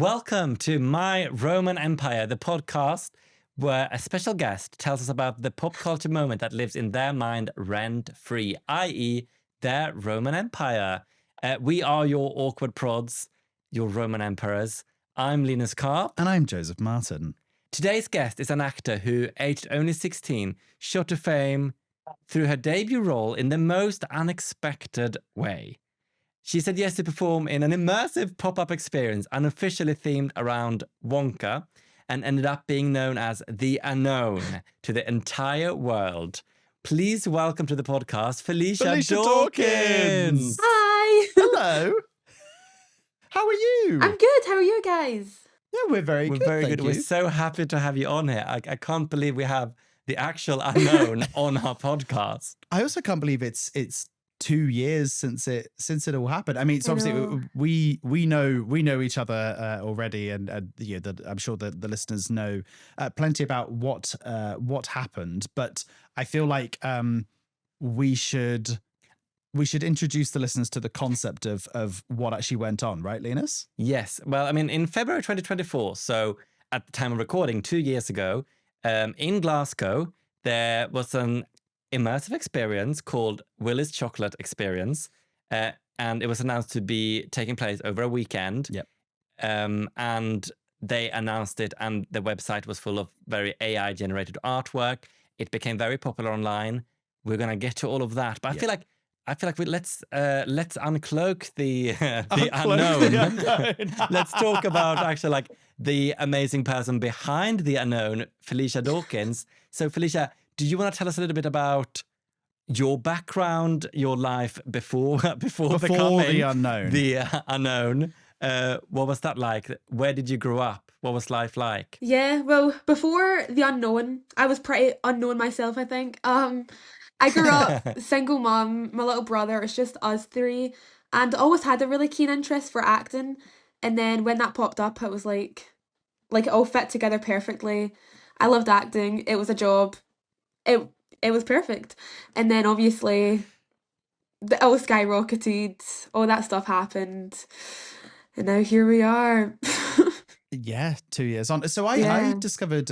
Welcome to My Roman Empire, the podcast where a special guest tells us about the pop culture moment that lives in their mind rent-free, i.e. their Roman Empire. We are your Awkward Prods, your Roman Emperors. I'm Linus Karp. And I'm Joseph Martin. Today's guest is an actor who, aged only 16, shot to fame through her debut role in the most unexpected way. She said yes to perform in an immersive pop-up experience unofficially themed around Wonka and ended up being known as the Unknown to the entire world. Please welcome to the podcast, Felicia Dawkins. Hi. Hello. How are you? I'm good. How are you guys? Yeah, we're very good. Thank you. We're so happy to have you on here. I can't believe we have the actual Unknown on our podcast. I also can't believe it's 2 years since it all happened. I mean, it's obviously we know each other already, and I'm sure that the listeners know plenty about what happened. But I feel like we should introduce the listeners to the concept of what actually went on, right, Linus? Yes. Well, I mean, in February 2024, so at the time of recording, 2 years ago, in Glasgow, there was an immersive experience called Willy's Chocolate Experience, and it was announced to be taking place over a weekend. Yep. And they announced it, and the website was full of very AI-generated artwork. It became very popular online. We're gonna get to all of that, but I feel like let's uncloak the unknown. Let's talk about actually like the amazing person behind the unknown, Felicia Dawkins. So, Felicia, do you want to tell us a little bit about your background, your life before becoming the unknown? The unknown. What was that like? Where did you grow up? What was life like? Yeah, well, before the unknown, I was pretty unknown myself, I think. I grew up single mom, my little brother, it's just us three, and always had a really keen interest for acting. And then when that popped up, it was like it all fit together perfectly. I loved acting. It was a job. It was perfect. And then obviously it all skyrocketed, all that stuff happened, and now here we are. Yeah, 2 years on. So I discovered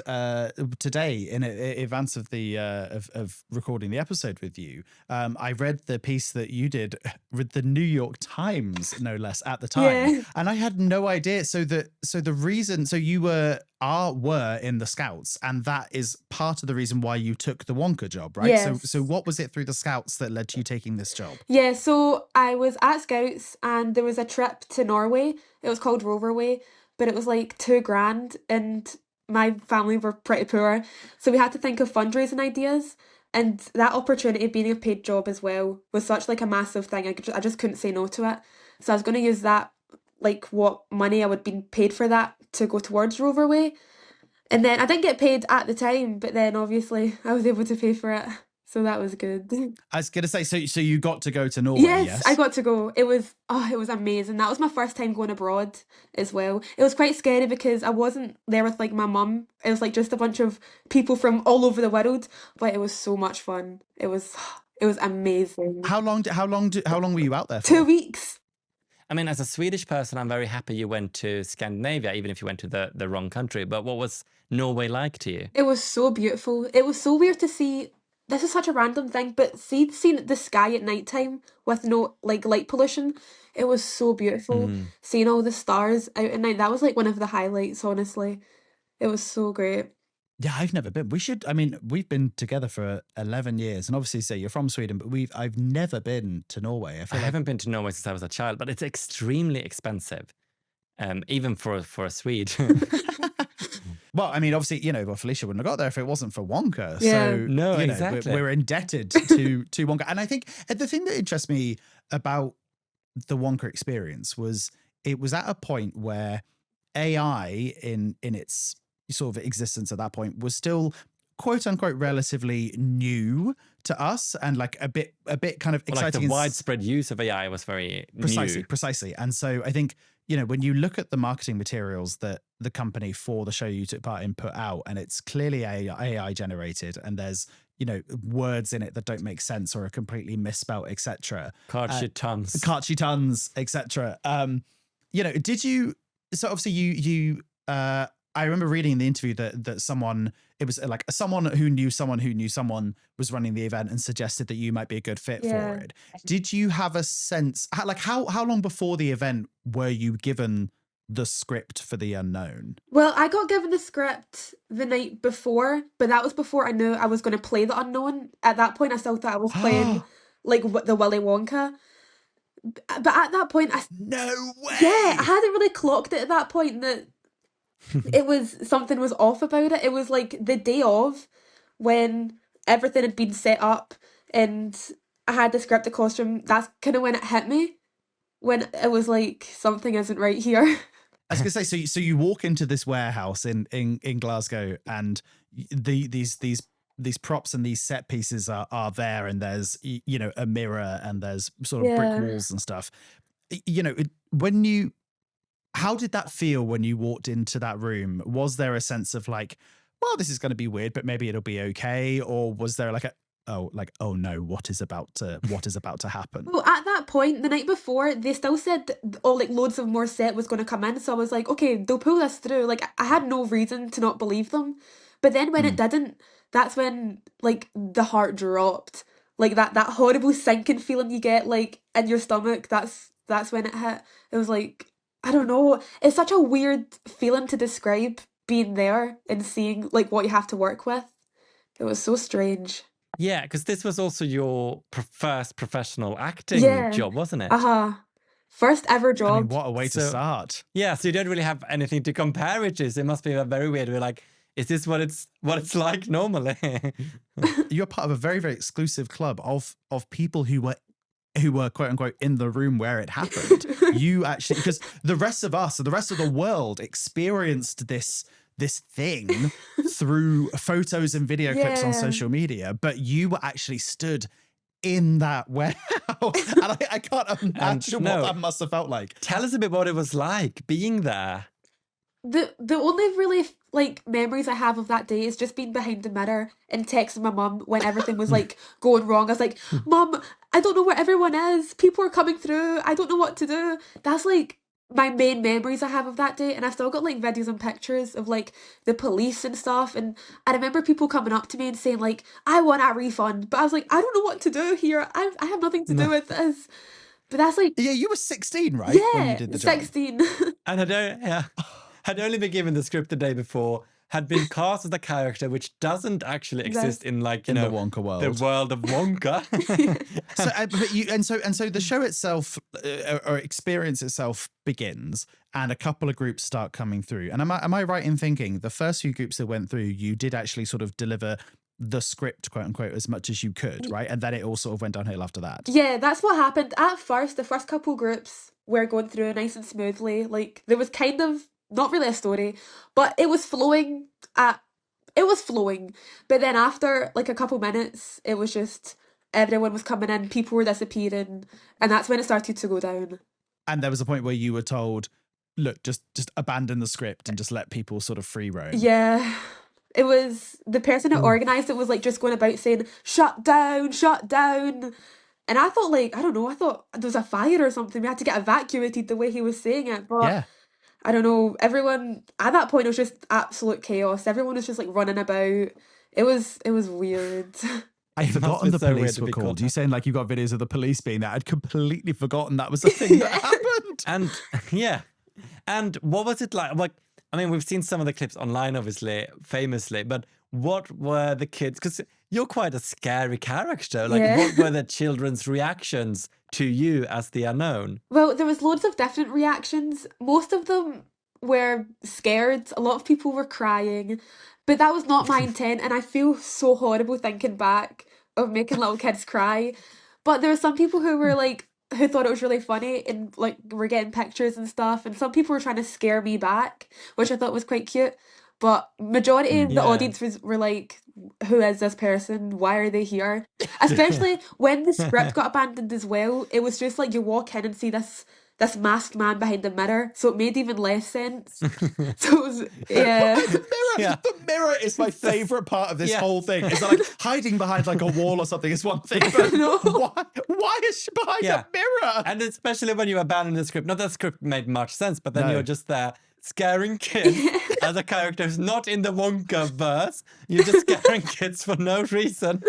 today in advance of the of recording the episode with you, I read the piece that you did with the New York Times, no less, at the time, and I had no idea. So the reason, so you were in the Scouts, and that is part of the reason why you took the Wonka job, right? Yes. So what was it through the Scouts that led to you taking this job? Yeah, so I was at Scouts and there was a trip to Norway. It was called Roverway, but it was like $2,000 and my family were pretty poor. So we had to think of fundraising ideas, and that opportunity being a paid job as well was such like a massive thing. I just couldn't say no to it. So I was going to use that, like what money I would be paid for that, to go towards Roverway. And then I didn't get paid at the time, but then obviously I was able to pay for it. So that was good. I was going to say, so you got to go to Norway, yes? I got to go. It was amazing. That was my first time going abroad as well. It was quite scary because I wasn't there with like my mum. It was like just a bunch of people from all over the world, but it was so much fun. It was amazing. How long were you out there for? 2 weeks. I mean, as a Swedish person, I'm very happy you went to Scandinavia, even if you went to the wrong country. But what was Norway like to you? It was so beautiful. It was so weird to see. This is such a random thing, but seeing the sky at nighttime with no like light pollution, it was so beautiful. Seeing all the stars out at night, that was like one of the highlights, honestly. It was so great. Yeah, I've never been. We've been together for 11 years, and obviously say you're from Sweden, but I've never been to Norway. I haven't been to Norway since I was a child, but it's extremely expensive, even for a Swede. Well, I mean, obviously, Felicia wouldn't have got there if it wasn't for Wonka. Yeah. So, No, exactly. We're indebted to Wonka. And I think the thing that interests me about the Wonka experience was it was at a point where AI in its sort of existence at that point was still quote unquote relatively new to us, and like a bit kind of exciting. Like the widespread use of AI was very new. Precisely. And so I think, when you look at the marketing materials that the company for the show you took part in put out, and it's clearly AI generated, and there's, words in it that don't make sense or are completely misspelt, etc. Cartshit tons, etc. Did you So obviously you I remember reading in the interview that someone, it was like someone who knew someone was running the event and suggested that you might be a good fit for it. Did you have a sense, how long before the event were you given the script for The Unknown? Well, I got given the script the night before, but that was before I knew I was going to play the unknown. At that point, I still thought I was playing like the Willy Wonka. But at that point, No way. Yeah, I hadn't really clocked it at that point that it was something was off about it. It was like the day of when everything had been set up and I had the script, the costume. That's kind of when it hit me, when it was like something isn't right here. I was gonna say, so you walk into this warehouse in Glasgow, and these props and these set pieces are there, and there's a mirror and there's sort of brick walls and stuff. How did that feel when you walked into that room? Was there a sense of like, well, this is going to be weird, but maybe it'll be okay, or was there like oh no, what is about to happen? Well, at that point, the night before, they still said like loads of more set was going to come in. So I was like, okay, they'll pull this through. Like I had no reason to not believe them. But then when it didn't, that's when like the heart dropped. Like that horrible sinking feeling you get like in your stomach. That's when it hit. It was like, I don't know. It's such a weird feeling to describe, being there and seeing like what you have to work with. It was so strange. Yeah, because this was also your first professional acting job, wasn't it? First ever job. I mean, what a way to start. Yeah, so you don't really have anything to compare it to. So it must be very weird. We're like, is this what it's like normally? You're part of a very, very exclusive club of people who were quote unquote in the room where it happened. You actually, because the rest of the world experienced this thing through photos and video clips on social media, but you were actually stood in that warehouse. And I can't imagine what that must have felt like. Tell us a bit what it was like being there. The only really like memories I have of that day is just being behind the mirror and texting my mum when everything was like going wrong. I was like, Mum, I don't know where everyone is. People are coming through. I don't know what to do. That's like my main memories I have of that day. And I've still got like videos and pictures of like the police and stuff. And I remember people coming up to me and saying like, I want a refund. But I was like, I don't know what to do here. I have nothing to do with this. But that's like... Yeah, you were 16, right? Yeah, when you did the job. 16. And had only been given the script the day before, had been cast as a character which doesn't actually exist in like, the Wonka world. The world of Wonka. So the show itself or experience itself begins, and a couple of groups start coming through. And am I right in thinking the first few groups that went through, you did actually sort of deliver the script, quote unquote, as much as you could, right? And then it all sort of went downhill after that. Yeah, that's what happened. At first, the first couple groups were going through nice and smoothly. Like there was kind of not really a story, but it was flowing. But then after like a couple minutes, it was just everyone was coming in, people were disappearing, and that's when it started to go down. And there was a point where you were told, look, just abandon the script and just let people sort of free roam. Yeah. It was the person who organised it was like just going about saying, shut down. And I thought like, I don't know, I thought there was a fire or something. We had to get evacuated the way he was saying it. But yeah. I don't know, everyone, at that point, it was just absolute chaos. Everyone was just like running about. It was weird. I'd forgotten the police were called. You saying like you got videos of the police being there. I'd completely forgotten that was a thing that happened. And yeah. And what was it like? Like, I mean, we've seen some of the clips online, obviously, famously, but what were the kids? Because you're quite a scary character. Like, what were the children's reactions to you as the unknown? Well, there was loads of different reactions. Most of them were scared. A lot of people were crying, but that was not my intent. And I feel so horrible thinking back of making little kids cry. But there were some people who were like, who thought it was really funny and like were getting pictures and stuff. And some people were trying to scare me back, which I thought was quite cute. But majority of the audience were like, who is this person? Why are they here? Especially when the script got abandoned as well. It was just like you walk in and see this this masked man behind the mirror, so it made even less sense. So it was, yeah. The mirror is my favorite part of this whole thing. It's like hiding behind like a wall or something is one thing, but why is she behind a mirror? And especially when you abandon the script. Not that the script made much sense, but then you're just there scaring kids as a character who's not in the Wonka verse. You're just scaring kids for no reason.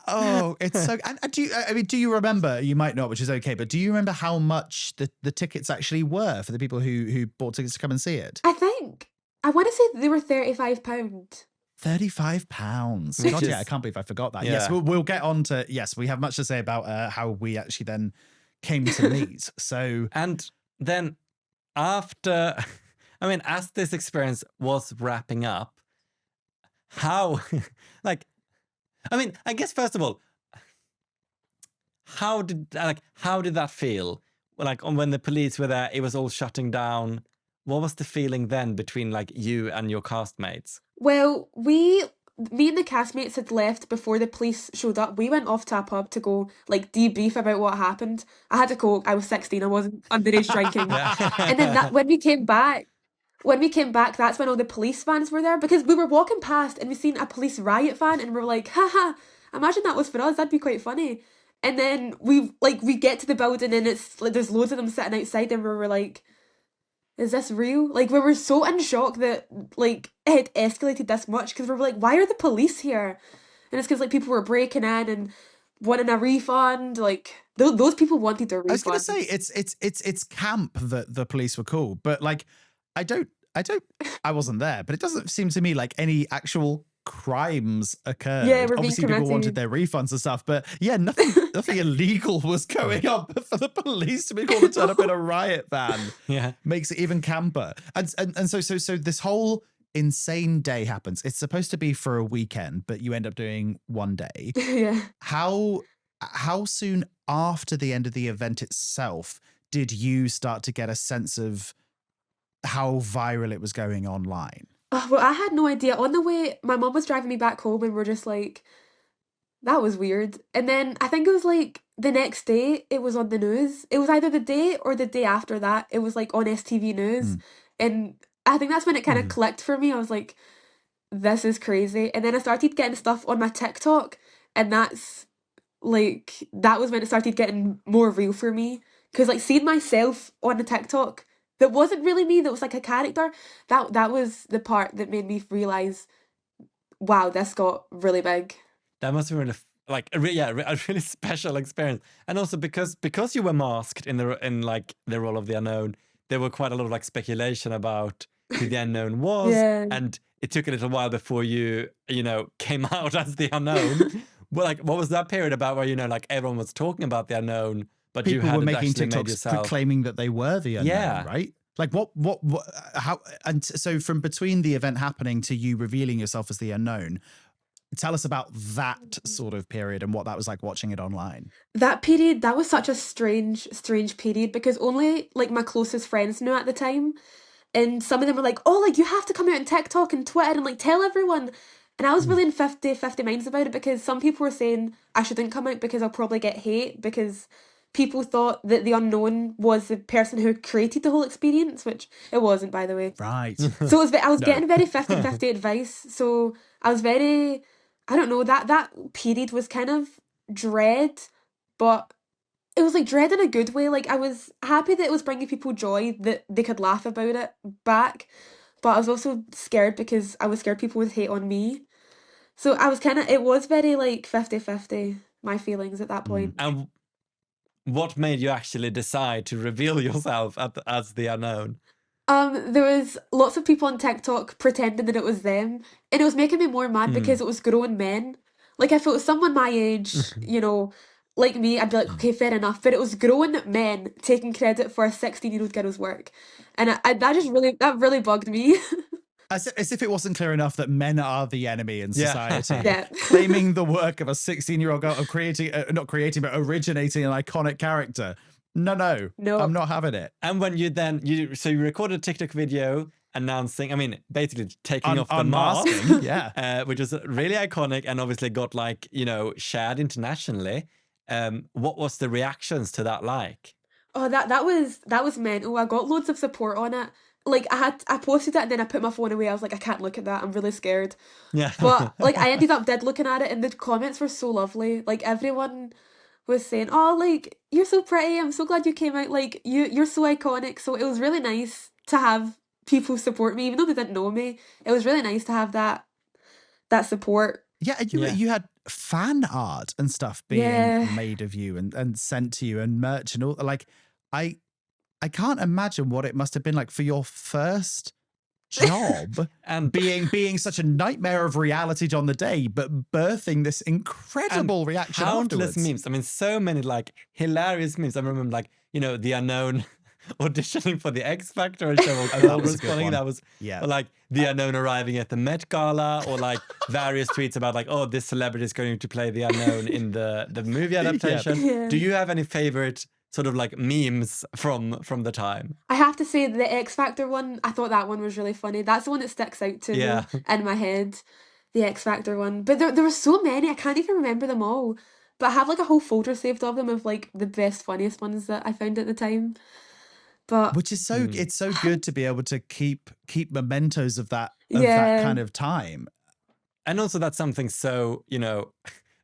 Oh, it's so. And do you remember? You might not, which is okay. But do you remember how much the tickets actually were for the people who bought tickets to come and see it? I want to say they were £35. £35. God, I can't believe I forgot that. Yes, we'll get on to. Yes, we have much to say about how we actually then came to meet. So and then after, as this experience was wrapping up, how I guess first of all, how did that feel? Like when the police were there, it was all shutting down. What was the feeling then between like you and your castmates? Well, me and the castmates had left before the police showed up. We went off to a pub to go like debrief about what happened. I had a Coke. I was 16. I wasn't underage drinking. And then when we came back, that's when all the police vans were there, because we were walking past and we seen a police riot van and we were like, haha, imagine that was for us. That'd be quite funny. And then we get to the building and it's like there's loads of them sitting outside and we were like, is this real? Like, we were so in shock that like it had escalated this much, because we were like, why are the police here? And it's because like people were breaking in and wanting a refund. Like those people wanted their refund. I was gonna say it's camp that the police were cool, but like I wasn't there, but it doesn't seem to me like any actual crimes occurred. Yeah, we're obviously being people wanted their refunds and stuff, but nothing illegal was going on. But for the police to be called to turn up in a riot van makes it even camper. And so this whole insane day happens. It's supposed to be for a weekend, but you end up doing one day. How soon after the end of the event itself did you start to get a sense of how viral it was going online? Oh, well, I had no idea. On the way, my mum was driving me back home and we're just like, that was weird. And then I think it was like the next day it was on the news. It was either the day or the day after that. It was like on STV News. And I think that's when it kind of clicked for me. I was like, this is crazy. And then I started getting stuff on my TikTok, and that was when it started getting more real for me. Because like seeing myself on a TikTok that wasn't really me, that was like a character, that was the part that made me realise, wow, this got really big. That must have been a really special experience. And also because you were masked in the role of the unknown, there were quite a lot of like speculation about who the unknown was. And it took a little while before you came out as the unknown. Well, like, what was that period about where, like everyone was talking about the unknown, but people you hadn't were making actually made TikToks yourself claiming that they were the unknown, right? Like what, how, and so from between the event happening to you revealing yourself as the unknown, tell us about that sort of period and what that was like watching it online. That period, that was such a strange period, because only like my closest friends knew at the time. And some of them were like, oh, like you have to come out on TikTok and Twitter and like tell everyone. And I was really in 50 minds about it, because some people were saying I shouldn't come out because I'll probably get hate, because people thought that the unknown was the person who created the whole experience, which it wasn't, by the way. Right. So I was getting very 50-50 advice. So I was very, I don't know, that period was kind of dread, but it was like dread in a good way. Like I was happy that it was bringing people joy, that they could laugh about it back. But I was also scared, because I was scared people would hate on me. So I was it was very like 50-50, my feelings at that point. And what made you actually decide to reveal yourself as the unknown? There was lots of people on TikTok pretending that it was them, and it was making me more mad because it was grown men. Like if it was someone my age, like me, I'd be like, okay, fair enough. But it was grown men taking credit for a 16-year-old girl's work, and that really bugged me. As if it wasn't clear enough that men are the enemy in society. Yeah. Claiming the work of a 16-year-old girl of but originating an iconic character. No, I'm not having it. And when you recorded a TikTok video announcing, basically taking off the mask, which was really iconic and obviously got shared internationally. What was the reactions to that like? Oh, that was mental. I got loads of support on it. Like I posted it and then I put my phone away. I was like, I can't look at that. I'm really scared. Yeah. But like I ended up did looking at it and the comments were so lovely. Like everyone was saying, "Oh, like you're so pretty. I'm so glad you came out. Like you're so iconic." So it was really nice to have people support me even though they didn't know me. It was really nice to have that support. Yeah, and you had fan art and stuff being made of you and sent to you and merch and all. Like, I can't imagine what it must have been like for your first job and being such a nightmare of reality on the day, but birthing this incredible reaction countless afterwards. memes. I mean, so many like hilarious memes. I remember like, the unknown auditioning for the X Factor and show that was a good responding. one. That was or like the unknown arriving at the Met Gala, or like various tweets about like, oh, this celebrity is going to play the unknown in the movie adaptation. Yeah. Do you have any favorite sort of like memes from the time? I have to say the X Factor one, I thought that one was really funny. That's the one that sticks out to me in my head. The X Factor one. But there were so many, I can't even remember them all. But I have like a whole folder saved of them of like the best, funniest ones that I found at the time. But which is so it's so good to be able to keep mementos of that that kind of time. And also that's something so,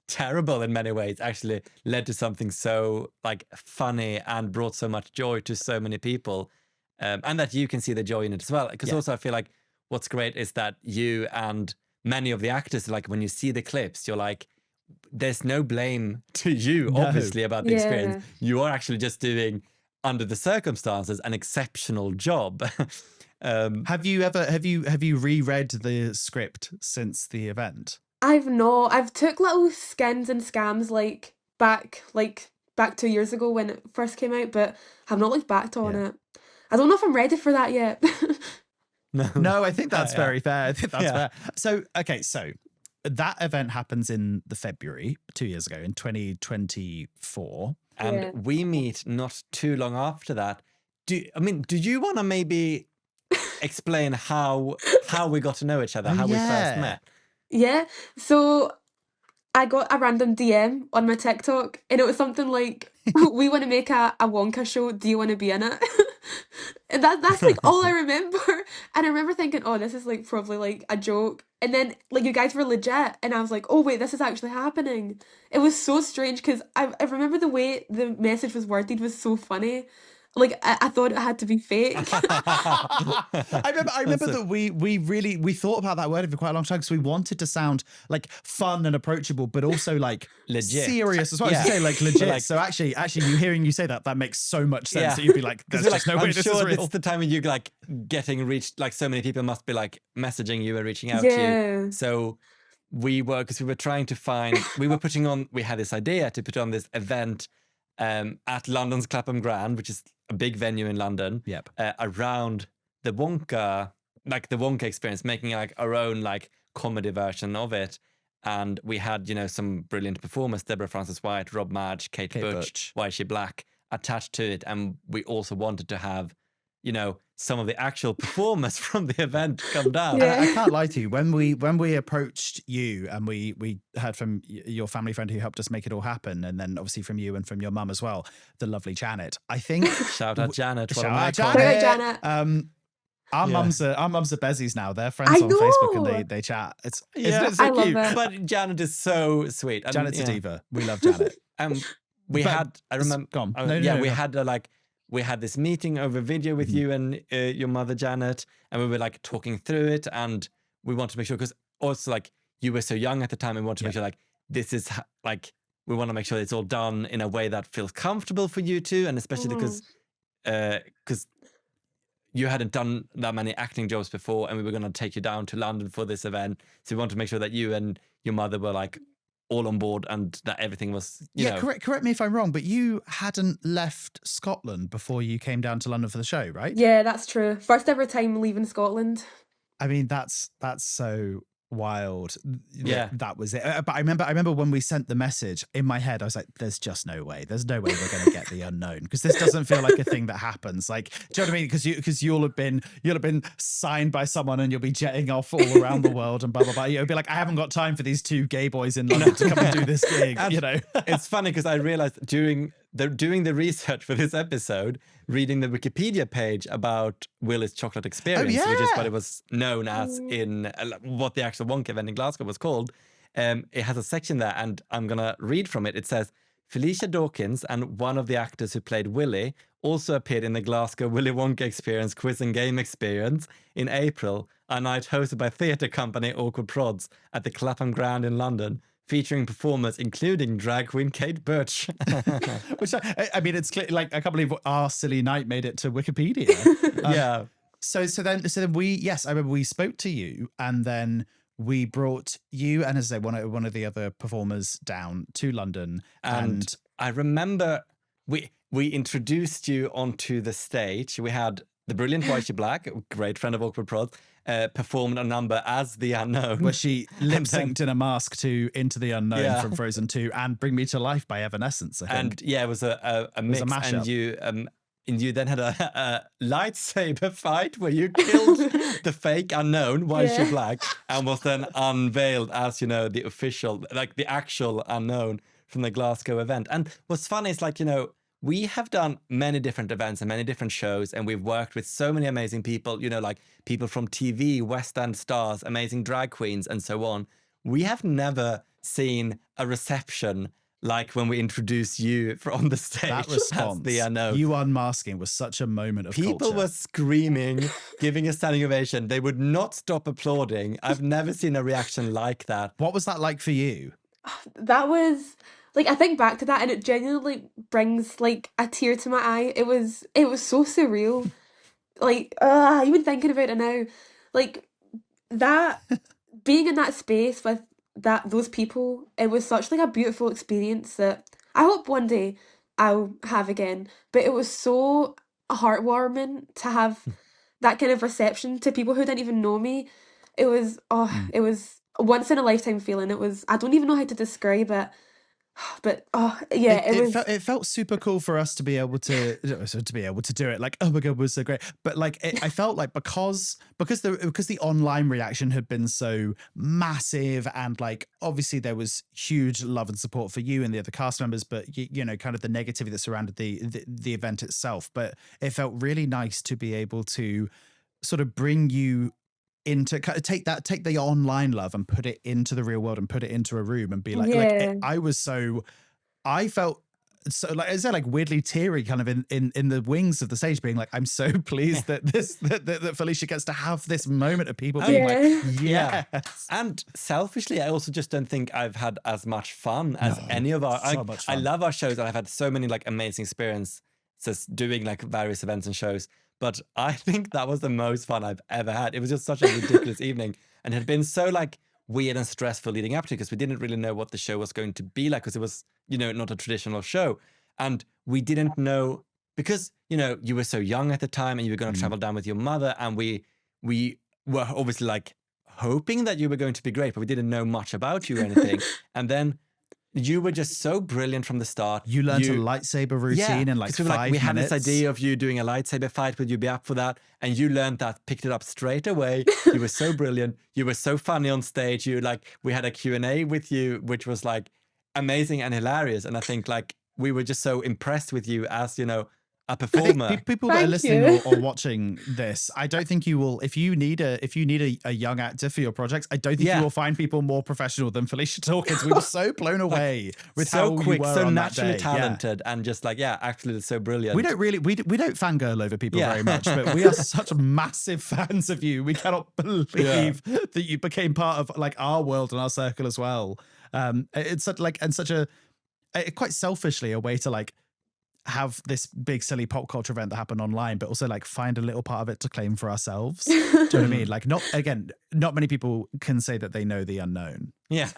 terrible in many ways actually led to something so like funny and brought so much joy to so many people, and that you can see the joy in it as well, because also I feel like what's great is that you and many of the actors, like when you see the clips, you're like, there's no blame to you obviously about the experience. You are actually just doing, under the circumstances, an exceptional job. Have you reread the script since the event? I've not. I've took little skins and scams back 2 years ago when it first came out, but I've not looked back on it. I don't know if I'm ready for that yet. No, I think that's very fair. I think that's fair. So that event happens in the February 2 years ago in 2024. And we meet not too long after that. Do you want to maybe explain how we got to know each other, how we first met? Yeah, so I got a random DM on my TikTok and it was something like, we want to make a Wonka show, do you want to be in it? And that's like all I remember. And I remember thinking, oh, this is like probably like a joke. And then like you guys were legit and I was like, oh wait, this is actually happening. It was so strange because I remember the way the message was worded was so funny. Like I thought it had to be fake. I remember that we thought about that word for quite a long time because we wanted to sound like fun and approachable, but also like legit, serious as well. As you say, like legit. Like, so actually, hearing you say that makes so much sense. That you'd be like, there's just no way this is real. It's the time when you like getting reached. Like so many people must be like messaging you and reaching out to you. So we were trying to find. We had this idea to put on this event at London's Clapham Grand, which is a big venue in London, around the Wonka, like the Wonka experience, making like our own like comedy version of it. And we had, some brilliant performers, Deborah Francis-White, Rob Madge, Kate Butch, Why Is She Black, attached to it. And we also wanted to have, some of the actual performers from the event come down. I can't lie to you. When we approached you and we heard from your family friend who helped us make it all happen, and then obviously from you and from your mum as well, the lovely Janet. I think shout out Janet. Shout out Janet. Our mums are Bezies now. They're friends on Facebook and they chat. Isn't it so cute? Love it. But Janet is so sweet. Janet's a diva. We love Janet. We had this meeting over video with you and your mother, Janet, and we were like talking through it, and we wanted to make sure, because also like you were so young at the time, and we wanted to make sure like this is like, we want to make sure it's all done in a way that feels comfortable for you too, and especially because you hadn't done that many acting jobs before, and we were going to take you down to London for this event, so we wanted to make sure that you and your mother were like all on board and that everything was, you know. Correct me if I'm wrong, but you hadn't left Scotland before you came down to London for the show, right? Yeah, that's true. First ever time leaving Scotland. I mean, that's so wild. Yeah, that was it. But I remember when we sent the message, in my head I was like, there's just no way we're going to get the unknown, because this doesn't feel like a thing that happens. Like, do you know what I mean? Because you'll have been signed by someone and you'll be jetting off all around the world and blah blah blah. You'll be like, I haven't got time for these two gay boys in London to come and do this gig. And you know. It's funny because I realized during they're doing the research for this episode, reading the Wikipedia page about Willy's Chocolate Experience, which is what it was known as in what the actual Wonka event in Glasgow was called. It has a section there, and I'm going to read from it. It says, Felicia Dawkins and one of the actors who played Willy also appeared in the Glasgow Willy Wonka Experience quiz and game experience in April, a night hosted by theatre company Awkward Prods at the Clapham Grand in London, featuring performers including drag queen Kate Birch. Which, I mean, it's clear, like, I can't believe our silly night made it to Wikipedia. Yeah. So then I remember we spoke to you, and then we brought you and, as I say, one of the other performers down to London. And I remember we introduced you onto the stage. We had the brilliant Whitey Black, a great friend of Awkward Prods, performed a number as the Unknown. Where she lip-synced in a mask to Into the Unknown from Frozen 2 and Bring Me to Life by Evanescence, I think. And yeah, it was a mix. It was a mashup. And you then had a lightsaber fight where you killed the fake Unknown, Whitey Black, and was then unveiled as, the official, like the actual Unknown from the Glasgow event. And what's funny is, like, we have done many different events and many different shows, and we've worked with so many amazing people, like people from TV, West End stars, amazing drag queens, and so on. We have never seen a reception like when we introduced you from the stage. That response, the Unknown. You unmasking was such a moment of People culture. were screaming, giving a standing ovation. They would not stop applauding. I've never seen a reaction like that. What was that like for you? That was, like, I think back to that and it genuinely brings, like, a tear to my eye. It was so surreal. Like, even thinking about it now, like, that, being in that space with those people, it was such, like, a beautiful experience that I hope one day I'll have again. But it was so heartwarming to have that kind of reception to people who didn't even know me. It was it was a once in a lifetime feeling. It was, I don't even know how to describe it. But it felt super cool for us to be able to do it. Like, oh my god, was so great. But like, I felt like because the online reaction had been so massive, and like obviously there was huge love and support for you and the other cast members, but kind of the negativity that surrounded the event itself. But it felt really nice to be able to sort of bring you into, take the online love and put it into the real world and put it into a room and be like, I felt so, like, is that like weirdly teary kind of in the wings of the stage, being like, I'm so pleased that that Felicia gets to have this moment of people being like, yes. And selfishly, I also just don't think I've had as much fun as any of our, I love our shows, and I've had so many like amazing experiences doing like various events and shows. But I think that was the most fun I've ever had. It was just such a ridiculous evening, and it had been so like weird and stressful leading up to it, because we didn't really know what the show was going to be like, because it was, not a traditional show. And we didn't know, because, you were so young at the time and you were going to travel down with your mother, and we were obviously like hoping that you were going to be great, but we didn't know much about you or anything. And then you were just so brilliant from the start. You learned a lightsaber routine in like 5 minutes. We had this idea of you doing a lightsaber fight. Would you be up for that? And you learned that, picked it up straight away. You were so brilliant. You were so funny on stage. We had a Q&A with you, which was like amazing and hilarious. And I think like we were just so impressed with you as, a performer. People that are listening or watching this, I don't think you will. If you need a young actor for your projects, I don't think you will find people more professional than Felicia Dawkins. We were so blown away with so how quick, you were so on naturally that day. talented, and just like absolutely so brilliant. We don't really we don't fangirl over people very much, but we are such massive fans of you. We cannot believe that you became part of like our world and our circle as well. It's such a quite selfishly a way to like have this big silly pop culture event that happened online, but also like find a little part of it to claim for ourselves. Do you know what I mean? Like, not many people can say that they know the Unknown. Yeah.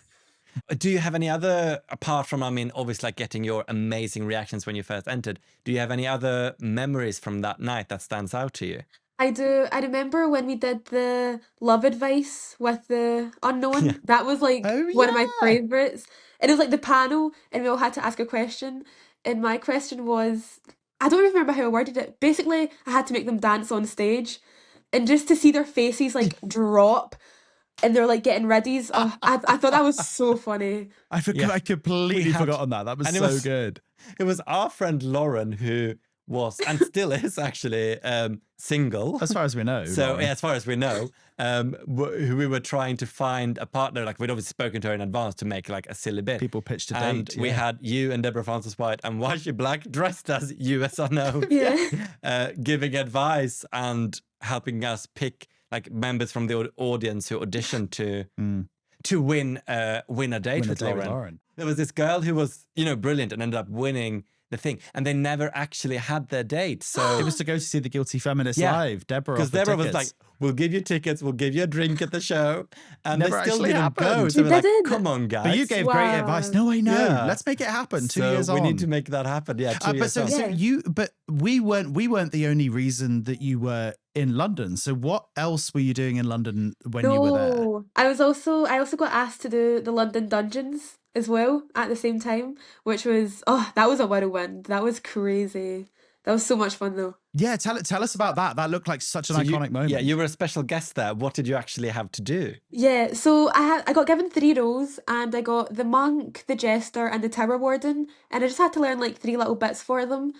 Do you have any other, apart from, obviously like getting your amazing reactions when you first entered, do you have any other memories from that night that stands out to you? I do. I remember when we did the love advice with the Unknown. Yeah. That was like one of my favorites. And it was like the panel, and we all had to ask a question. And my question was, I don't even remember how I worded it. Basically, I had to make them dance on stage. And just to see their faces like drop, and they're like getting readies. I thought that was so funny. I completely forgot on that. That was so good. it was our friend Lauren who was and still is actually single. As far as we know. So Lauren. yeah, as far as we know, who we were trying to find a partner. Like we'd obviously spoken to her in advance to make like a silly bit. People pitched a and date. we yeah. had you and Deborah Francis White and Washi Black dressed as USNO, Yeah. giving advice and helping us pick like members from the audience who auditioned to win a date with Lauren. There was this girl who was, brilliant and ended up winning the thing, and they never actually had their date. So It was to go to see the Guilty Feminist live. Deborah, because Deborah was tickets. like, "We'll give you tickets, we'll give you a drink at the show," and Never they still actually didn't go. happened. So They we're like, didn't. "Come on, guys!" But you gave great advice. No, I know. Yeah. Let's make it happen. 2 So years on. we need to make that happen. Yeah, 2 years on. But we weren't the only reason that you were in London. So what else were you doing in London when you were there? No, I also got asked to do the London Dungeons as well at the same time, which was that was a whirlwind. That was crazy. That was so much fun though. Yeah, tell us about that. That looked like such an iconic moment. Yeah, you were a special guest there. What did you actually have to do? Yeah, so I got given 3 roles, and I got the monk, the jester, and the tower warden, and I just had to learn like 3 little bits for them.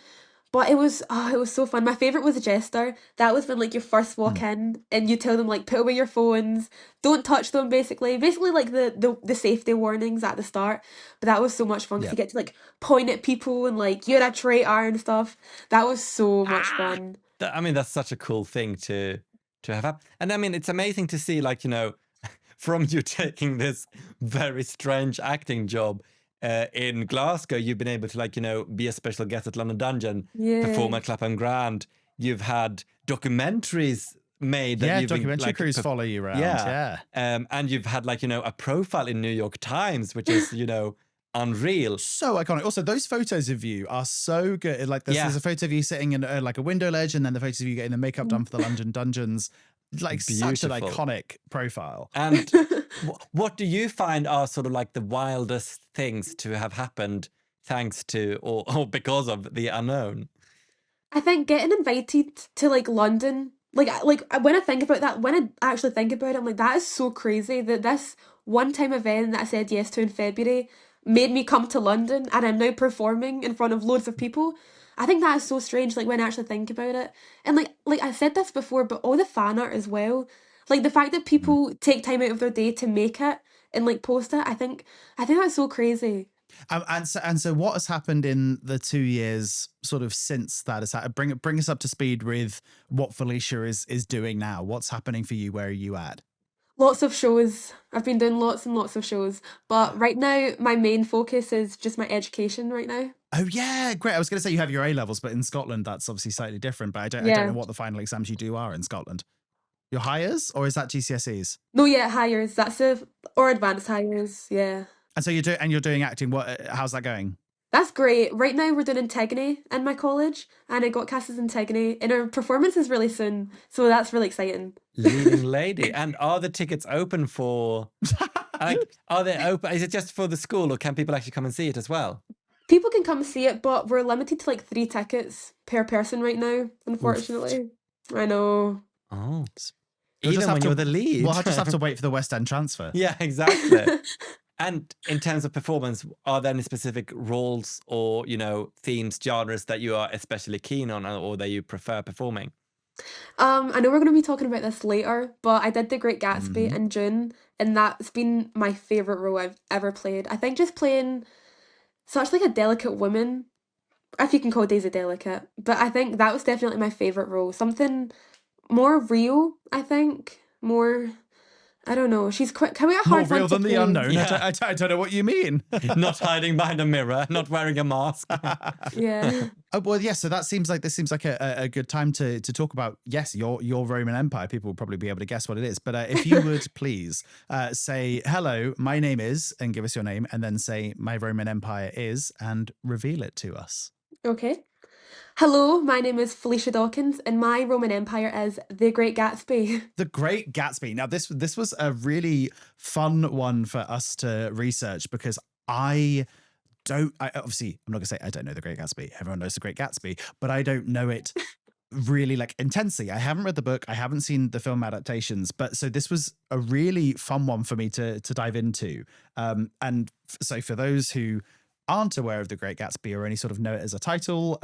But it was so fun. My favorite was the jester. That was when like you first walk in and you tell them like put away your phones, don't touch them, basically like the safety warnings at the start. But that was so much fun because you get to like point at people and like you're a traitor and stuff. That was so much fun. I mean, that's such a cool thing to have happen. And I mean, it's amazing to see like from you taking this very strange acting job. In Glasgow, you've been able to be a special guest at London Dungeon, perform at Clapham Grand. You've had documentaries made. Yeah, documentary crews follow you around. Yeah. And you've had a profile in New York Times, which is unreal. So iconic. Also, those photos of you are so good. Like there's a photo of you sitting in like a window ledge, and then the photos of you getting the makeup done for the London Dungeons. Like such an iconic profile. And what do you find are sort of like the wildest things to have happened thanks to or because of the unknown? I think getting invited to like London, like when I think about that, when I actually think about it, I'm like, that is so crazy that this one-time event that I said yes to in February made me come to London, and I'm now performing in front of loads of people. I think that is so strange, like when I actually think about it. And like I said this before, but all the fan art as well. Like the fact that people take time out of their day to make it and like post it, I think that's so crazy. And so what has happened in the 2 years sort of since that has happened? Bring us up to speed with what Felicia is doing now. What's happening for you? Where are you at? Lots of shows. I've been doing lots and lots of shows. But right now, my main focus is just my education right now. Oh, yeah. Great. I was going to say you have your A-levels, but in Scotland, that's obviously slightly different. But I don't know what the final exams you do are in Scotland. Your hires, or is that GCSEs? No, yeah, hires. Or advanced hires, yeah. And so you're doing acting. How's that going? That's great. Right now we're doing Antigone in my college, and I got cast as Antigone, and our performance is really soon, so that's really exciting. Leading lady. And are the tickets open for? Are they open? Is it just for the school, or can people actually come and see it as well? People can come see it, but we're limited to like 3 tickets per person right now, unfortunately. Oof. I know. Oh, even when you're the lead. We'll just have to wait for the West End transfer. Yeah, exactly. And in terms of performance, are there any specific roles or, themes, genres that you are especially keen on or that you prefer performing? I know we're going to be talking about this later, but I did The Great Gatsby in June, and that's been my favourite role I've ever played. I think just playing such like a delicate woman, if you can call Daisy delicate, but I think that was definitely my favourite role. Something more real, I think. More... I don't know. She's quite a hard more one real to than play. the unknown. Yeah. I don't know what you mean. Not hiding behind a mirror, not wearing a mask. Yeah. Oh, well, yeah. So this seems like a good time to talk about your Roman Empire. People will probably be able to guess what it is. But if you would please say hello, my name is, and give us your name, and then say my Roman Empire is, and reveal it to us. Okay. Hello, my name is Felicia Dawkins, and my Roman Empire is The Great Gatsby. The Great Gatsby. Now, this was a really fun one for us to research because obviously, I'm not going to say I don't know The Great Gatsby. Everyone knows The Great Gatsby, but I don't know it really like intensely. I haven't read the book. I haven't seen the film adaptations, but so this was a really fun one for me to dive into. So for those who aren't aware of The Great Gatsby or any sort of know it as a title,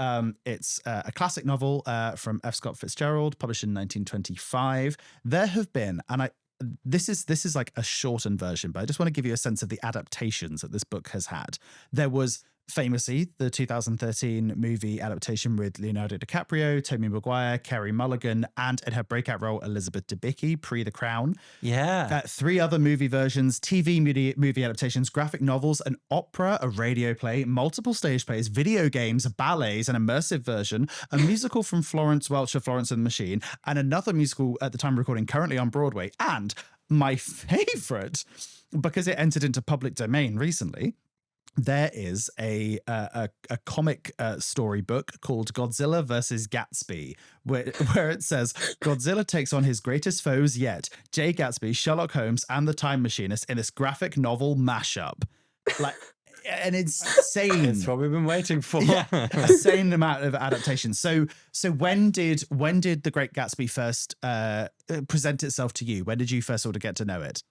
it's a classic novel from F. Scott Fitzgerald, published in 1925. There have been, and this is like a shortened version, but I just want to give you a sense of the adaptations that this book has had. There was famously the 2013 movie adaptation with Leonardo DiCaprio, Tobey Maguire, Kerry Mulligan, and in her breakout role, Elizabeth Debicki, pre The Crown. Yeah. 3 other movie versions, TV movie adaptations, graphic novels, an opera, a radio play, multiple stage plays, video games, ballets, an immersive version, a musical from Florence Welch of Florence and the Machine, and another musical at the time of recording currently on Broadway. And my favorite, because it entered into public domain recently, there is a comic storybook called Godzilla versus Gatsby, where it says Godzilla takes on his greatest foes yet, Jay Gatsby, Sherlock Holmes, and the Time Machinist in this graphic novel mashup. Like, an insane. It's what we've been waiting for. Insane amount of adaptations. So when did The Great Gatsby first present itself to you? When did you first sort of get to know it?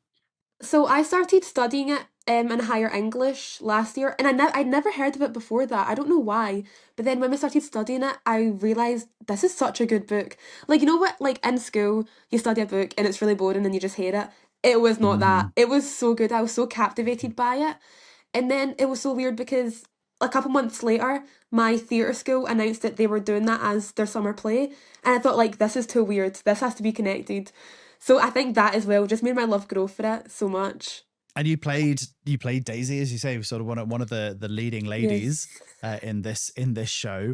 So I started studying it in higher English last year, and I'd never heard of it before that. I don't know why, but then when I started studying it, I realised this is such a good book. Like, you know what, like in school, you study a book and it's really boring and you just hate it. It was not that. It was so good. I was so captivated by it. And then it was so weird because a couple months later, my theatre school announced that they were doing that as their summer play. And I thought, like, this is too weird. This has to be connected. So I think that as well just made my love grow for it so much. And you played Daisy, as you say, sort of one of the leading ladies in this show.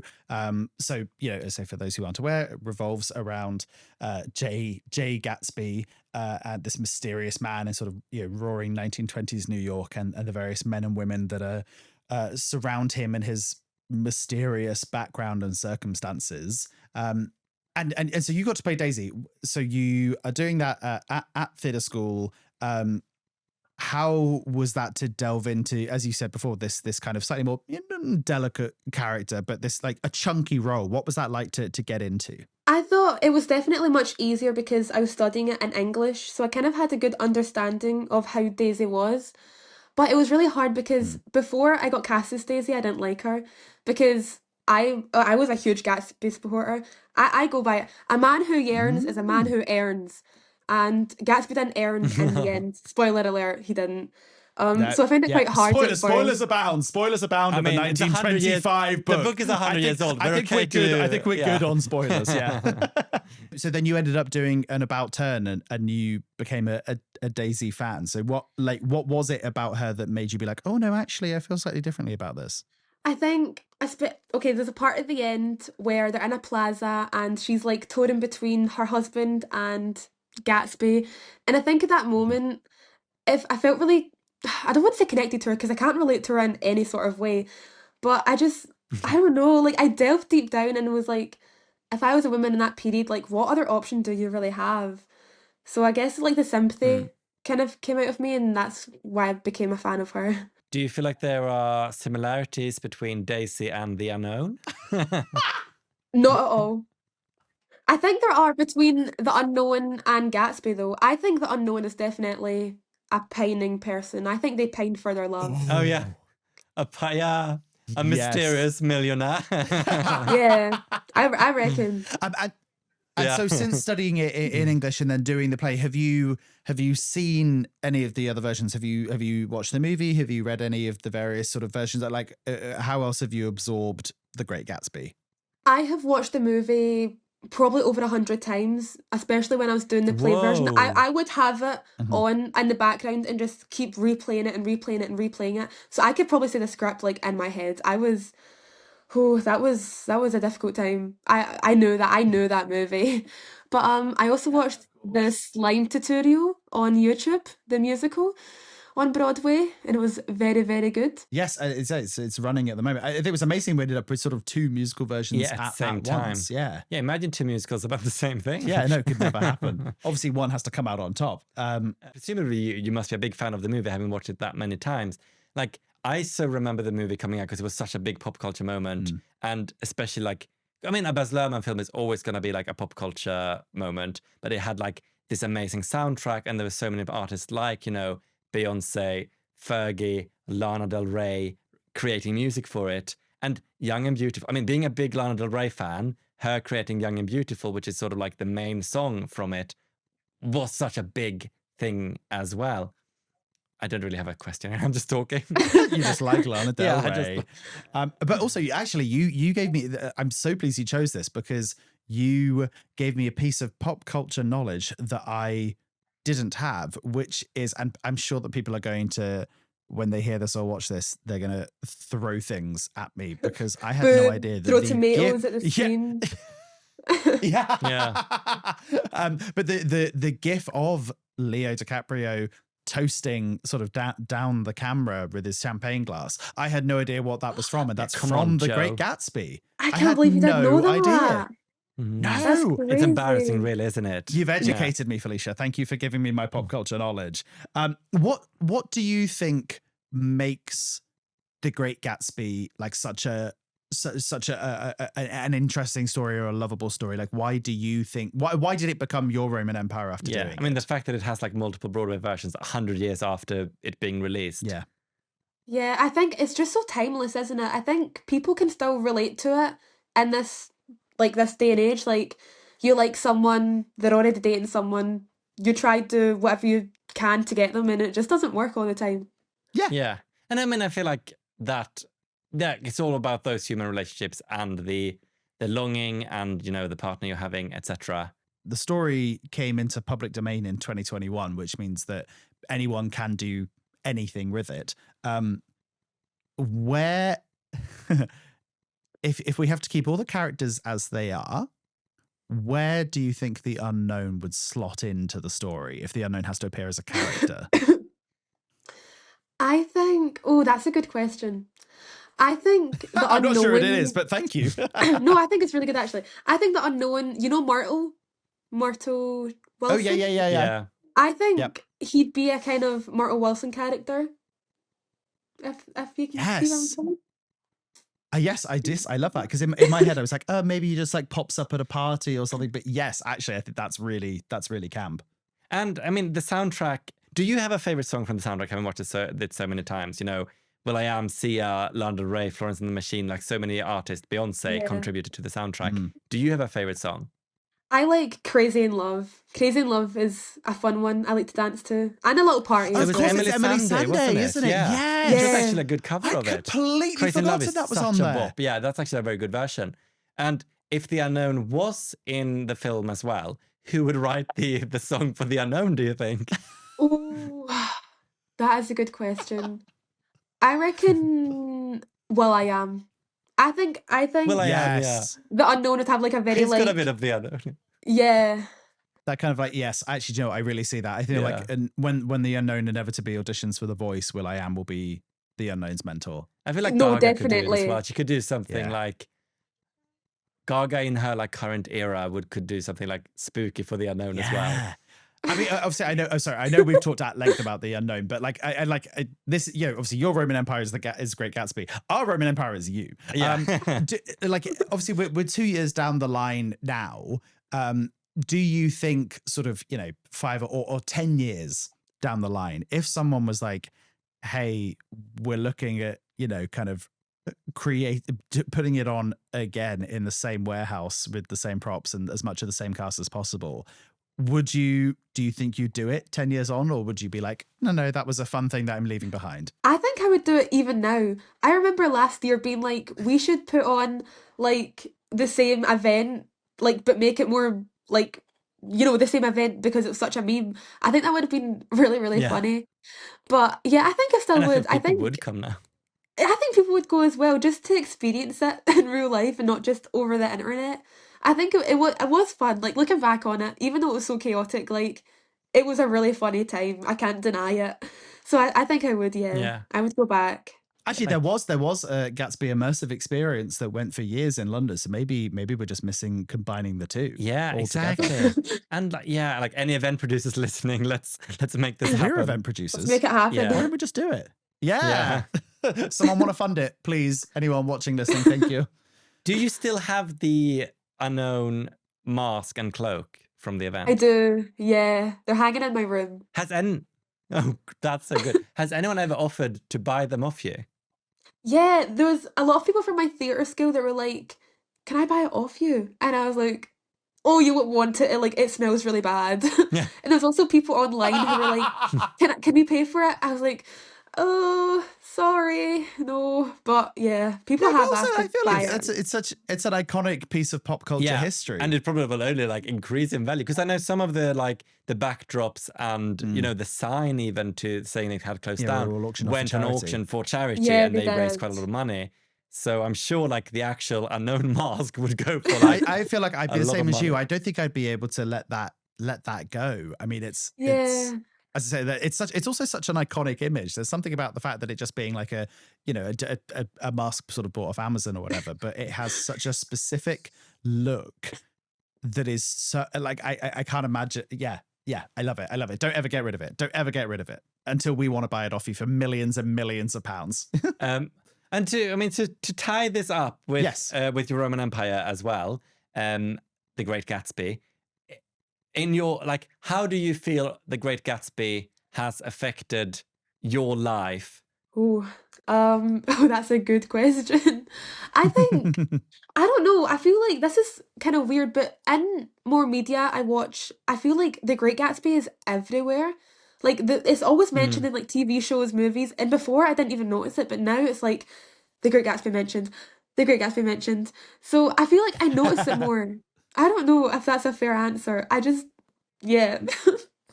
So, you know, so for those who aren't aware, it revolves around Jay Gatsby and this mysterious man in sort of, you know, roaring 1920s New York, and the various men and women that are surround him and his mysterious background and circumstances. And so you got to play Daisy. So you are doing that at theatre school. How was that to delve into, as you said before, this kind of slightly more delicate character, but this like a chunky role? What was that like to get into? I thought it was definitely much easier because I was studying it in English, so I kind of had a good understanding of how Daisy was. But it was really hard because before I got cast as Daisy, I didn't like her because I was a huge Gatsby supporter. I go by a man who yearns is a man who earns. And Gatsby didn't earn in the end. Spoiler alert, he didn't. So I found it quite hard. Spoilers abound. Spoilers abound of a 1925 book. The book is 100 years old. I think we're good on spoilers, yeah. So then you ended up doing an about turn and you became a Daisy fan. So what was it about her that made you be like, oh no, actually, I feel slightly differently about this? I think there's a part at the end where they're in a plaza and she's like torn in between her husband and Gatsby, and I think at that moment, if I felt really, I don't want to say connected to her because I can't relate to her in any sort of way, but I don't know, like I delved deep down and was like, if I was a woman in that period, like what other option do you really have? So I guess like the sympathy kind of came out of me, and that's why I became a fan of her. Do you feel like there are similarities between Daisy and the Unknown? Not at all. I think there are between the Unknown and Gatsby, though. I think the Unknown is definitely a pining person. I think they pine for their love. Oh yeah, a mysterious millionaire. Yeah, I reckon. And so since studying it in English and then doing the play, have you seen any of the other versions? Have you watched the movie? Have you read any of the various sort of versions? Like, how else have you absorbed The Great Gatsby? I have watched the movie probably over 100 times, especially when I was doing the play version. I would have it on in the background and just keep replaying it and replaying it and replaying it. So I could probably say the script like in my head. That was a difficult time. I knew that movie. But I also watched the Slime tutorial on YouTube, the musical on Broadway, and it was very, very good. Yes, it's running at the moment. I think it was amazing we ended up with sort of 2 musical versions at the same time. Once. Yeah, imagine 2 musicals about the same thing. Yeah, no, it could never happen. Obviously, one has to come out on top. Presumably, you must be a big fan of the movie, having watched it that many times. Like, I so remember the movie coming out because it was such a big pop culture moment, and especially like, I mean, a Baz Luhrmann film is always going to be like a pop culture moment, but it had like this amazing soundtrack, and there were so many artists like, you know, Beyonce, Fergie, Lana Del Rey, creating music for it. And Young and Beautiful, I mean, being a big Lana Del Rey fan, her creating Young and Beautiful, which is sort of like the main song from it, was such a big thing as well. I don't really have a question. I'm just talking. You just like Lana Del Rey. But also, you gave me, I'm so pleased you chose this because you gave me a piece of pop culture knowledge that I didn't have, which is, and I'm sure that people are going to, when they hear this or watch this, they're going to throw things at me because I had no idea. That throw tomatoes at the screen. Yeah. Yeah. But the gif of Leo DiCaprio toasting sort of down the camera with his champagne glass, I had no idea what that was from, and that's from The Great Gatsby. I can't believe you didn't know that. Idea. No, it's embarrassing, really, isn't it? You've educated me, Felicia. Thank you for giving me my pop culture knowledge. What do you think makes The Great Gatsby like such an interesting story or a lovable story? Like, why do you think? Why did it become your Roman Empire after doing it? I mean, the fact that it has like multiple Broadway versions 100 years after it being released. Yeah, I think it's just so timeless, isn't it? I think people can still relate to it in this day and age. Like, you like someone, they're already dating someone, you try to do whatever you can to get them, and it just doesn't work all the time. Yeah. And I mean, I feel like that it's all about those human relationships and the longing and, you know, the partner you're having, etc. The story came into public domain in 2021, which means that anyone can do anything with it. Where if we have to keep all the characters as they are, where do you think the unknown would slot into the story if the unknown has to appear as a character? I think, that's a good question. I think the I'm unknown... not sure it is, but thank you. No, I think it's really good, actually. I think the unknown, you know, Myrtle Wilson? Oh, yeah. I think he'd be a kind of Myrtle Wilson character. If you can see what I'm saying. Yes, I love that because in my head I was like, oh, maybe he just like pops up at a party or something. But yes, actually, I think that's really camp. And I mean, the soundtrack. Do you have a favorite song from the soundtrack? Having watched it so many times, you know, will.i.am, Sia, Lana Del Rey, Florence and the Machine, like so many artists, Beyonce contributed to the soundtrack. Do you have a favorite song? I like Crazy in Love. Crazy in Love is a fun one I like to dance to. And a little party. Of course, it's Emily Sandé, isn't it? Yeah. It's actually a good cover of it. I completely forgot that was on there. Bop. Yeah, that's actually a very good version. And if The Unknown was in the film as well, who would write the song for The Unknown, do you think? Oh, that is a good question. I reckon will.i.am. I think will.i.am, The Unknown would have like a very He's got a bit of The Unknown. Yeah. That kind of like, yes, actually, you know, I really see that. I think like, and when The Unknown inevitably auditions for The Voice, will.i.am will be The Unknown's mentor. I feel like Gaga could do it as well. She could do something like Gaga in her like current era could do something like spooky for The Unknown as well. I mean, obviously, I know. Oh, sorry, I know we've talked at length about The Unknown, but like, I like this. You know, obviously, your Roman Empire is Great Gatsby. Our Roman Empire is you. Like, obviously, we're 2 years down the line now. Do you think, sort of, you know, 5 or 10 years down the line, if someone was like, "Hey, we're looking at, you know, kind of putting it on again in the same warehouse with the same props and as much of the same cast as possible," do you think you'd do it 10 years on, or would you be like, no, that was a fun thing that I'm leaving behind? I think I would do it even now. I remember last year being like, we should put on like the same event, like, but make it more like, you know, the same event because it was such a meme. I think that would have been really, really funny. But yeah, I think I still would. I think people would come now. I think people would go as well, just to experience it in real life and not just over the internet. I think it was fun. Like, looking back on it, even though it was so chaotic, like, it was a really funny time. I can't deny it. So I think I would, I would go back. Actually, there was a Gatsby immersive experience that went for years in London. So maybe we're just missing combining the two. Yeah, exactly. And like any event producers listening, let's make this happen. We're event producers. Let's make it happen. Why don't we just do it? Yeah. Someone want to fund it, please? Anyone watching, listening, thank you. Do you still have the Unknown mask and cloak from the event? I do. Yeah, they're hanging in my room. Oh, that's so good. Has anyone ever offered to buy them off you? Yeah, there was a lot of people from my theatre school that were like, "Can I buy it off you?" And I was like, "Oh, you won't want it. Like, it smells really bad." Yeah. And there's also people online who were like, "Can we pay for it?" I was like, "Oh, sorry, no." But yeah, people Yeah, but have also asked I to feel buy like it. it's an iconic piece of pop culture history. And it probably will only like increase in value because I know some of the like the backdrops and you know the sign even to saying it had closed down all auctioned off for went on charity. auction for charity Yeah, and they they raised quite a did. lot of money. So I'm sure like the actual unknown mask would go for like I feel like I'd be a the lot same of as you. money. I don't think I'd be able to let that go. I mean, it's Yeah. as I say that it's also such an iconic image. There's something about the fact that it just being like a a mask sort of bought off Amazon or whatever, but it has such a specific look that is so like I can't imagine. Yeah, I love it. I love it. Don't ever get rid of it. Don't ever get rid of it until we want to buy it off you for millions and millions of pounds. And to tie this up with Yes. With your Roman Empire as well, The Great Gatsby. In your like, how do you feel The Great Gatsby has affected your life? Oh, oh, that's a good question. I think I don't know. I feel like this is kind of weird, but in more media I watch, I feel like The Great Gatsby is everywhere. Like it's always mentioned in like TV shows, movies, and before I didn't even notice it, but now it's like The Great Gatsby mentioned, The Great Gatsby mentioned. So I feel like I notice it more. I don't know if that's a fair answer. I just, yeah,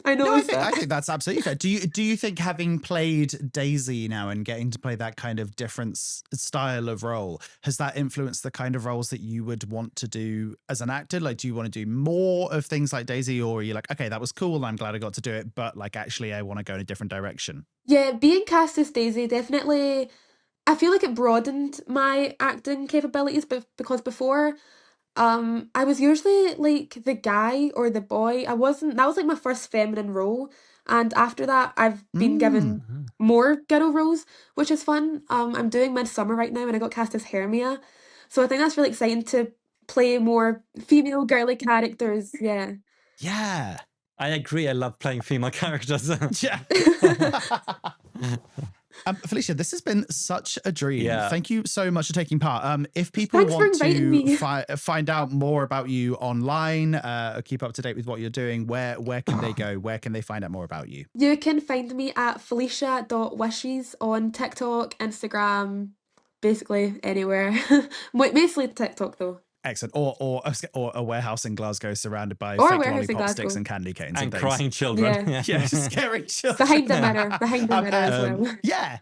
I No, I noticed think it. I think that's absolutely fair. Do you think having played Daisy now and getting to play that kind of different style of role, has that influenced the kind of roles that you would want to do as an actor? Like, do you want to do more of things like Daisy, or are you like, okay, that was cool, I'm glad I got to do it, but like actually I want to go in a different direction? Yeah, being cast as Daisy definitely, I feel like it broadened my acting capabilities, but because before, I was usually like the guy or the boy. I wasn't, that was like my first feminine role. And after that, I've been given more girl roles, which is fun. I'm doing Midsummer right now and I got cast as Hermia. So I think that's really exciting to play more female girly characters. Yeah. Yeah. I agree. I love playing female characters. Yeah. Felicia, this has been such a dream. Yeah. Thank you so much for taking part. If people Thanks for want inviting to me. find out more about you online, keep up to date with what you're doing, where can they go? Where can they find out more about you? You can find me at felicia.wishes on TikTok, Instagram, basically anywhere. Mostly TikTok though. Excellent. Or a warehouse in Glasgow surrounded by Or a fake warehouse in lollipop sticks Glasgow. and candy canes And things. crying children. Yeah. Yeah, just scary children. Behind the mirror as well. Yeah.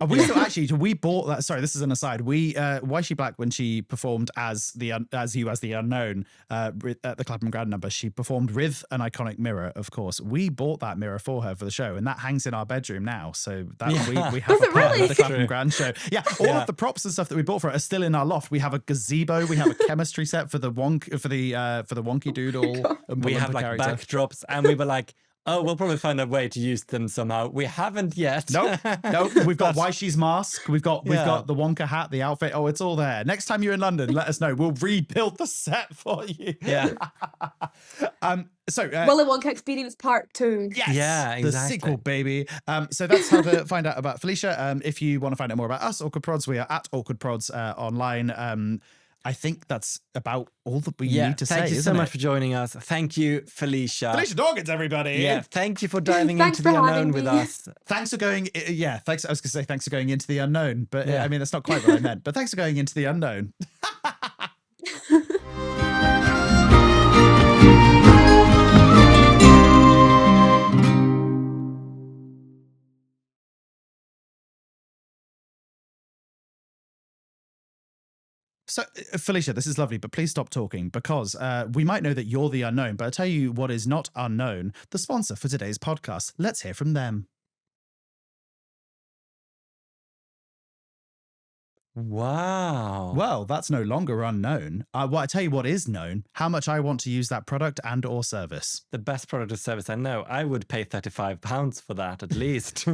We still actually we bought that. Sorry, this is an aside. Why She Black, when she performed as the unknown at the Clapham Grand number, she performed with an iconic mirror. Of course, we bought that mirror for her for the show, and that hangs in our bedroom now. So that we have Does a it part really? of the Clapham Grand show. Yeah, all of the props and stuff that we bought for it are still in our loft. We have a gazebo. We have a chemistry set for the Wonky Doodle. We have like backdrops, and we were like, oh, we'll probably find a way to use them somehow. We haven't yet. Nope. We've got Why She's mask. We've got the Wonka hat, the outfit. Oh, it's all there. Next time you're in London, let us know. We'll rebuild the set for you. Yeah. So Willy Wonka Experience Part 2. Yes, Yeah, exactly. the sequel, baby. So that's how to find out about Felicia. If you want to find out more about us, Awkward Prods, we are at Awkward Prods online. I think that's about all that we need to say. Thank you so isn't much it? for joining us. Thank you, Felicia. Felicia Dawkins, everybody. Yeah, thank you for diving Thanks into the for having unknown with me. us. Thanks for going. Yeah, thanks. I was going to say thanks for going into the unknown, but Yeah. I mean that's not quite what I meant. But thanks for going into the unknown. So, Felicia, this is lovely, but please stop talking because we might know that you're the unknown, but I'll tell you what is not unknown, the sponsor for today's podcast. Let's hear from them. Wow. Well, that's no longer unknown. Well, I tell you what is known, how much I want to use that product and or service. The best product or service I know. I would pay £35 for that at least.